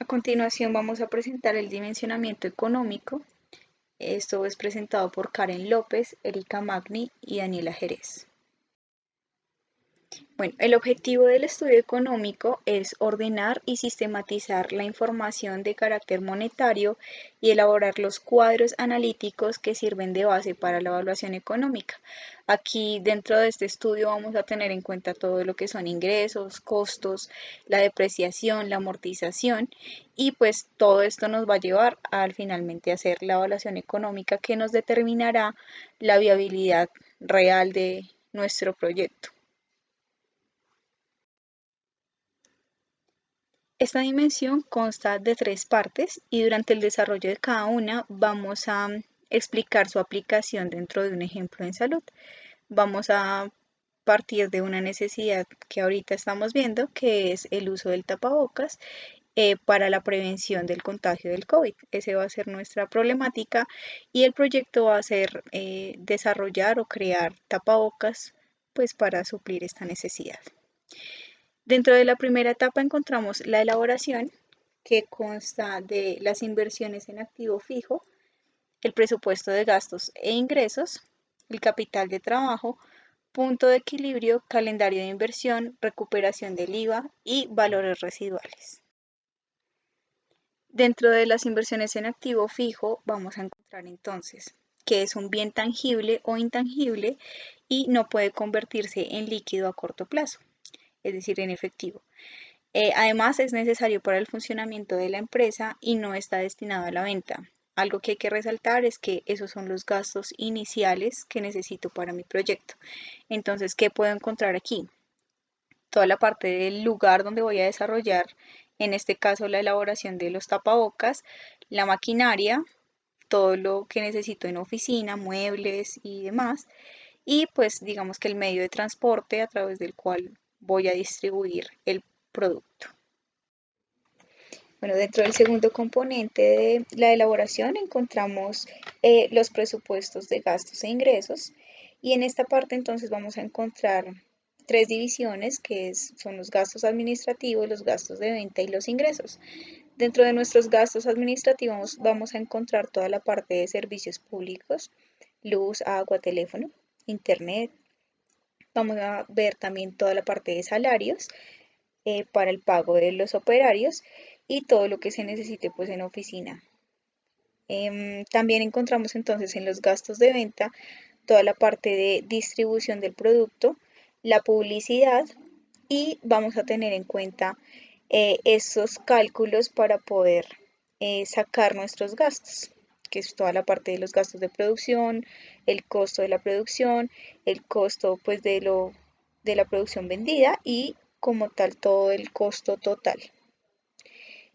A continuación vamos a presentar el dimensionamiento económico. Esto es presentado por Karen López, Erika Magni y Daniela Jerez. Bueno, el objetivo del estudio económico es ordenar y sistematizar la información de carácter monetario y elaborar los cuadros analíticos que sirven de base para la evaluación económica. Aquí dentro de este estudio vamos a tener en cuenta todo lo que son ingresos, costos, la depreciación, la amortización y pues todo esto nos va a llevar al finalmente hacer la evaluación económica que nos determinará la viabilidad real de nuestro proyecto. Esta dimensión consta de tres partes y durante el desarrollo de cada una vamos a explicar su aplicación dentro de un ejemplo en salud. Vamos a partir de una necesidad que ahorita estamos viendo, que es el uso del tapabocas para la prevención del contagio del COVID. Ese va a ser nuestra problemática y el proyecto va a ser desarrollar o crear tapabocas pues para suplir esta necesidad. Dentro de la primera etapa encontramos la elaboración, que consta de las inversiones en activo fijo, el presupuesto de gastos e ingresos, el capital de trabajo, punto de equilibrio, calendario de inversión, recuperación del IVA y valores residuales. Dentro de las inversiones en activo fijo vamos a encontrar entonces que es un bien tangible o intangible y no puede convertirse en líquido a corto plazo, es decir, en efectivo. Además, es necesario para el funcionamiento de la empresa y no está destinado a la venta. Algo que hay que resaltar es que esos son los gastos iniciales que necesito para mi proyecto. Entonces, ¿qué puedo encontrar aquí? Toda la parte del lugar donde voy a desarrollar, en este caso, la elaboración de los tapabocas, la maquinaria, todo lo que necesito en oficina, muebles y demás. Y pues digamos que el medio de transporte a través del cual voy a distribuir el producto. Bueno, dentro del segundo componente de la elaboración encontramos los presupuestos de gastos e ingresos y en esta parte entonces vamos a encontrar tres divisiones son los gastos administrativos, los gastos de venta y los ingresos. Dentro de nuestros gastos administrativos vamos a encontrar toda la parte de servicios públicos, luz, agua, teléfono, internet. Vamos a ver también toda la parte de salarios para el pago de los operarios y todo lo que se necesite pues en oficina. También encontramos entonces en los gastos de venta toda la parte de distribución del producto, la publicidad y vamos a tener en cuenta esos cálculos para poder sacar nuestros gastos, que es toda la parte de los gastos de producción, el costo de la producción, el costo pues de la producción vendida y como tal todo el costo total.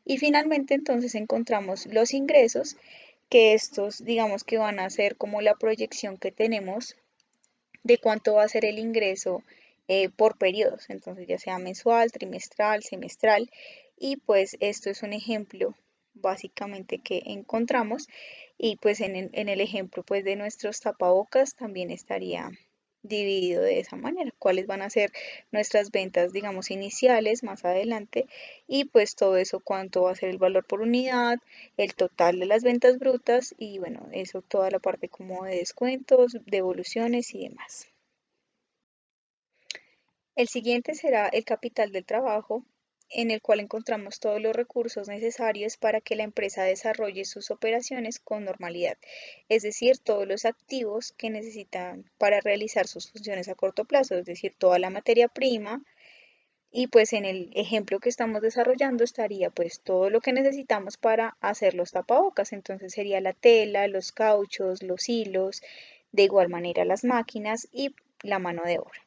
Y finalmente entonces encontramos los ingresos, que estos digamos que van a ser como la proyección que tenemos de cuánto va a ser el ingreso por periodos, entonces ya sea mensual, trimestral, semestral, y pues esto es un ejemplo básicamente que encontramos y pues en el ejemplo pues de nuestros tapabocas también estaría dividido de esa manera, cuáles van a ser nuestras ventas, digamos, iniciales más adelante y pues todo eso cuánto va a ser el valor por unidad, el total de las ventas brutas y bueno, eso toda la parte como de descuentos, devoluciones y demás. El siguiente será el capital del trabajo, en el cual encontramos todos los recursos necesarios para que la empresa desarrolle sus operaciones con normalidad, es decir, todos los activos que necesitan para realizar sus funciones a corto plazo, es decir, toda la materia prima. Y pues en el ejemplo que estamos desarrollando estaría pues todo lo que necesitamos para hacer los tapabocas. Entonces sería la tela, los cauchos, los hilos, de igual manera las máquinas y la mano de obra.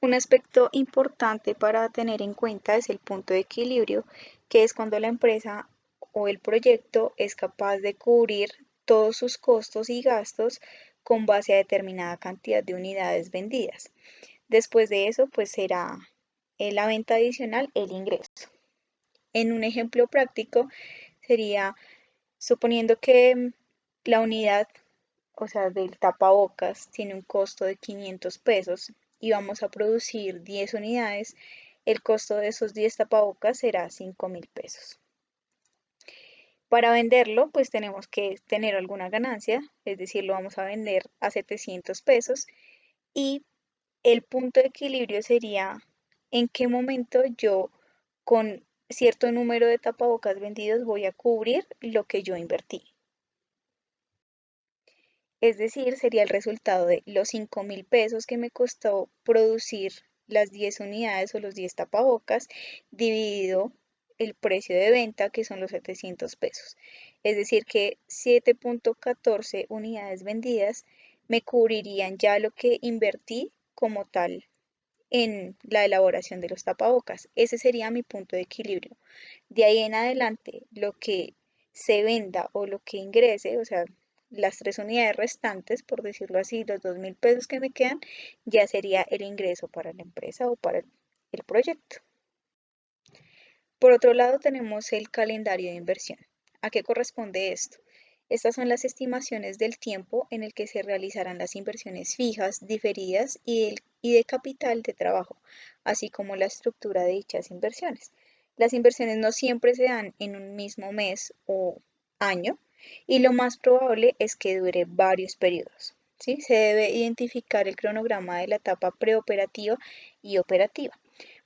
Un aspecto importante para tener en cuenta es el punto de equilibrio, que es cuando la empresa o el proyecto es capaz de cubrir todos sus costos y gastos con base a determinada cantidad de unidades vendidas. Después de eso, pues será la venta adicional el ingreso. En un ejemplo práctico sería suponiendo que la unidad, o sea, del tapabocas tiene un costo de 500 pesos y vamos a producir 10 unidades, el costo de esos 10 tapabocas será 5.000 pesos. Para venderlo, pues tenemos que tener alguna ganancia, es decir, lo vamos a vender a 700 pesos y el punto de equilibrio sería en qué momento yo con cierto número de tapabocas vendidos voy a cubrir lo que yo invertí. Es decir, sería el resultado de los 5.000 pesos que me costó producir las 10 unidades o los 10 tapabocas dividido el precio de venta, que son los 700 pesos. Es decir, que 7.14 unidades vendidas me cubrirían ya lo que invertí como tal en la elaboración de los tapabocas. Ese sería mi punto de equilibrio. De ahí en adelante, lo que se venda o lo que ingrese, o sea, las 3 unidades restantes, por decirlo así, los 2.000 pesos que me quedan, ya sería el ingreso para la empresa o para el proyecto. Por otro lado, tenemos el calendario de inversión. ¿A qué corresponde esto? Estas son las estimaciones del tiempo en el que se realizarán las inversiones fijas, diferidas y de capital de trabajo, así como la estructura de dichas inversiones. Las inversiones no siempre se dan en un mismo mes o año y lo más probable es que dure varios periodos. ¿Sí? Se debe identificar el cronograma de la etapa preoperativa y operativa.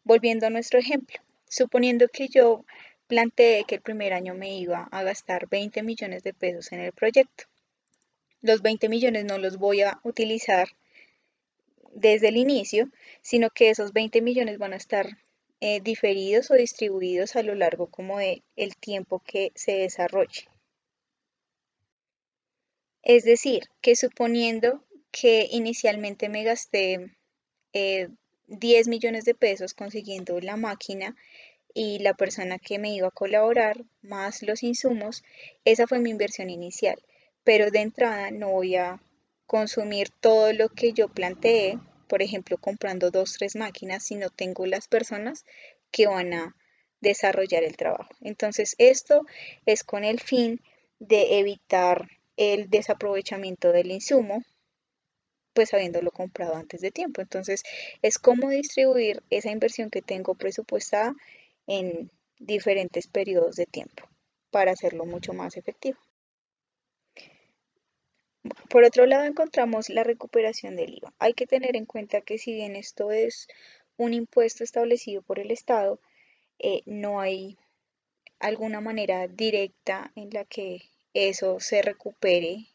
Volviendo a nuestro ejemplo, suponiendo que yo planteé que el primer año me iba a gastar 20 millones de pesos en el proyecto. Los 20 millones no los voy a utilizar desde el inicio, sino que esos 20 millones van a estar diferidos o distribuidos a lo largo como de el tiempo que se desarrolle. Es decir, que suponiendo que inicialmente me gasté eh, 10 millones de pesos consiguiendo la máquina y la persona que me iba a colaborar, más los insumos, esa fue mi inversión inicial. Pero de entrada no voy a consumir todo lo que yo planteé, por ejemplo, comprando dos, tres máquinas, si no tengo las personas que van a desarrollar el trabajo. Entonces, esto es con el fin de evitar el desaprovechamiento del insumo, pues habiéndolo comprado antes de tiempo. Entonces, es cómo distribuir esa inversión que tengo presupuestada en diferentes periodos de tiempo para hacerlo mucho más efectivo. Por otro lado, encontramos la recuperación del IVA. Hay que tener en cuenta que si bien esto es un impuesto establecido por el Estado, no hay alguna manera directa en la que eso se recupere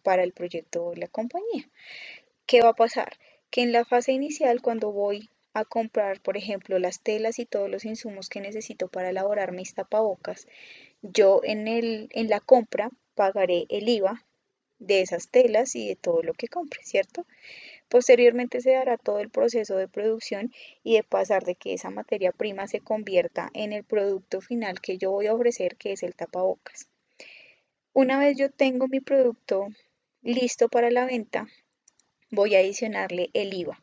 para el proyecto o la compañía. ¿Qué va a pasar? Que en la fase inicial, cuando voy a comprar, por ejemplo, las telas y todos los insumos que necesito para elaborar mis tapabocas, yo en la compra pagaré el IVA de esas telas y de todo lo que compre, ¿cierto? Posteriormente se dará todo el proceso de producción y de pasar de que esa materia prima se convierta en el producto final que yo voy a ofrecer, que es el tapabocas. Una vez yo tengo mi producto listo para la venta, voy a adicionarle el IVA,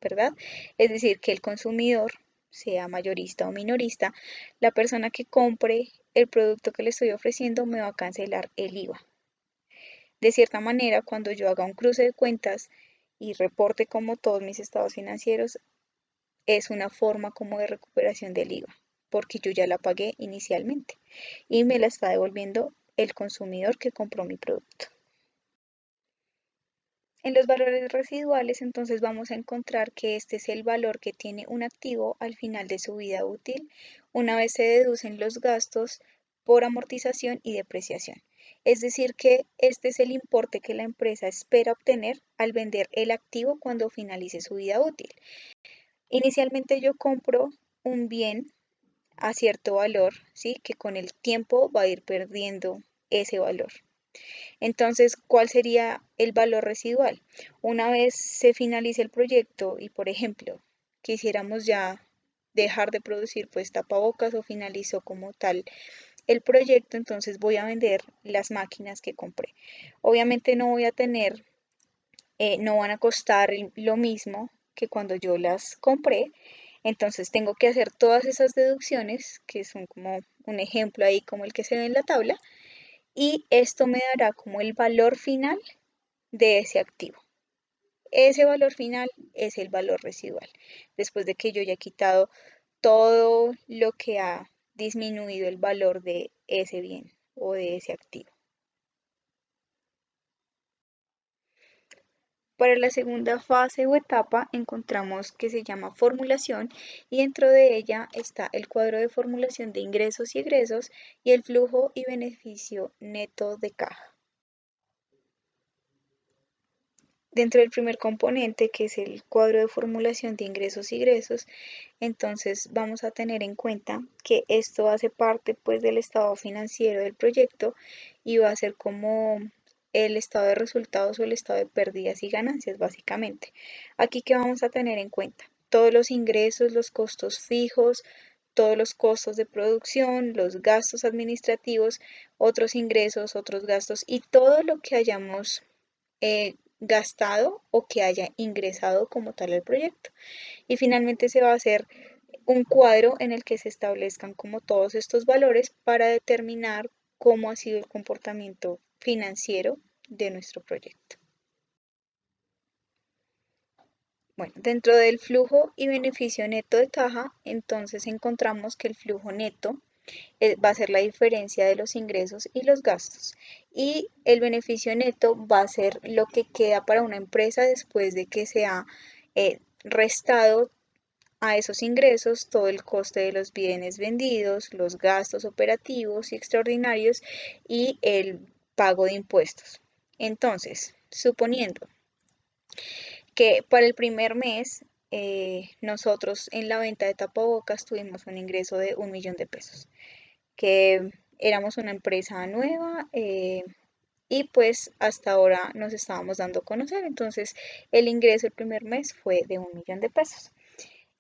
¿verdad? Es decir, que el consumidor, sea mayorista o minorista, la persona que compre el producto que le estoy ofreciendo me va a cancelar el IVA. De cierta manera, cuando yo haga un cruce de cuentas y reporte como todos mis estados financieros, es una forma como de recuperación del IVA, porque yo ya la pagué inicialmente y me la está devolviendo el consumidor que compró mi producto. En los valores residuales, entonces vamos a encontrar que este es el valor que tiene un activo al final de su vida útil, una vez se deducen los gastos por amortización y depreciación. Es decir, que este es el importe que la empresa espera obtener al vender el activo cuando finalice su vida útil. Inicialmente yo compro un bien a cierto valor, ¿sí? Que con el tiempo va a ir perdiendo ese valor. Entonces, ¿cuál sería el valor residual? Una vez se finalice el proyecto y, por ejemplo, quisiéramos ya dejar de producir pues tapabocas o finalizó como tal el proyecto, entonces voy a vender las máquinas que compré. Obviamente no voy a tener, no van a costar lo mismo que cuando yo las compré, entonces tengo que hacer todas esas deducciones, que son como un ejemplo ahí como el que se ve en la tabla, y esto me dará como el valor final de ese activo. ese valor final es el valor residual, después de que yo ya he quitado todo lo que ha disminuido el valor de ese bien o de ese activo. Para la segunda fase o etapa encontramos que se llama formulación y dentro de ella está el cuadro de formulación de ingresos y egresos y el flujo y beneficio neto de caja. Dentro del primer componente, que es el cuadro de formulación de ingresos y egresos, entonces vamos a tener en cuenta que esto hace parte pues del estado financiero del proyecto y va a ser como el estado de resultados o el estado de pérdidas y ganancias básicamente. Aquí que vamos a tener en cuenta todos los ingresos, los costos fijos, todos los costos de producción, los gastos administrativos, otros ingresos, otros gastos y todo lo que hayamos gastado o que haya ingresado como tal al proyecto. Y finalmente se va a hacer un cuadro en el que se establezcan como todos estos valores para determinar cómo ha sido el comportamiento financiero de nuestro proyecto. Bueno, dentro del flujo y beneficio neto de caja, entonces encontramos que el flujo neto va a ser la diferencia de los ingresos y los gastos. Y el beneficio neto va a ser lo que queda para una empresa después de que se ha restado a esos ingresos todo el coste de los bienes vendidos, los gastos operativos y extraordinarios y el pago de impuestos. Entonces, suponiendo que para el primer mes nosotros en la venta de tapabocas tuvimos un ingreso de 1.000.000 de pesos, que éramos una empresa nueva y pues hasta ahora nos estábamos dando a conocer. Entonces el ingreso el primer mes fue de 1.000.000 de pesos.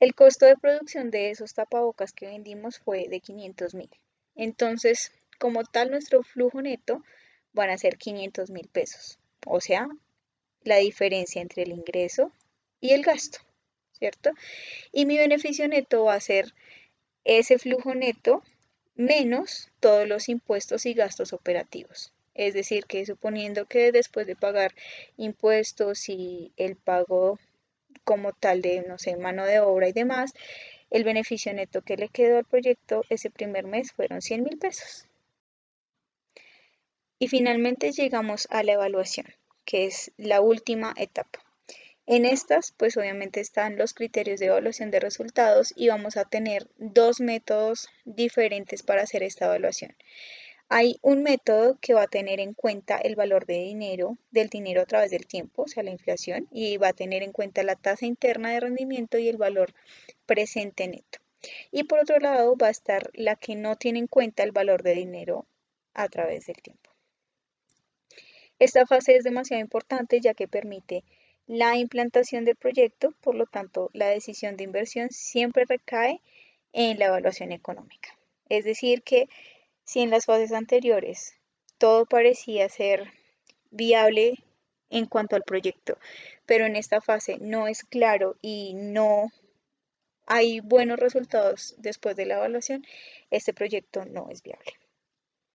El costo de producción de esos tapabocas que vendimos fue de 500.000. Entonces, como tal, nuestro flujo neto van a ser 500.000 pesos. O sea, la diferencia entre el ingreso y el gasto, ¿cierto? Y mi beneficio neto va a ser ese flujo neto menos todos los impuestos y gastos operativos. Es decir, que suponiendo que después de pagar impuestos y el pago como tal de, no sé, mano de obra y demás, el beneficio neto que le quedó al proyecto ese primer mes fueron 100.000 pesos. Y finalmente llegamos a la evaluación, que es la última etapa. En estas, pues obviamente están los criterios de evaluación de resultados y vamos a tener dos métodos diferentes para hacer esta evaluación. Hay un método que va a tener en cuenta el valor de dinero, del dinero a través del tiempo, o sea, la inflación, y va a tener en cuenta la tasa interna de rendimiento y el valor presente neto. Y por otro lado va a estar la que no tiene en cuenta el valor de dinero a través del tiempo. Esta fase es demasiado importante ya que permite la implantación del proyecto, por lo tanto, la decisión de inversión siempre recae en la evaluación económica. Es decir, que si en las fases anteriores todo parecía ser viable en cuanto al proyecto, pero en esta fase no es claro y no hay buenos resultados después de la evaluación, este proyecto no es viable.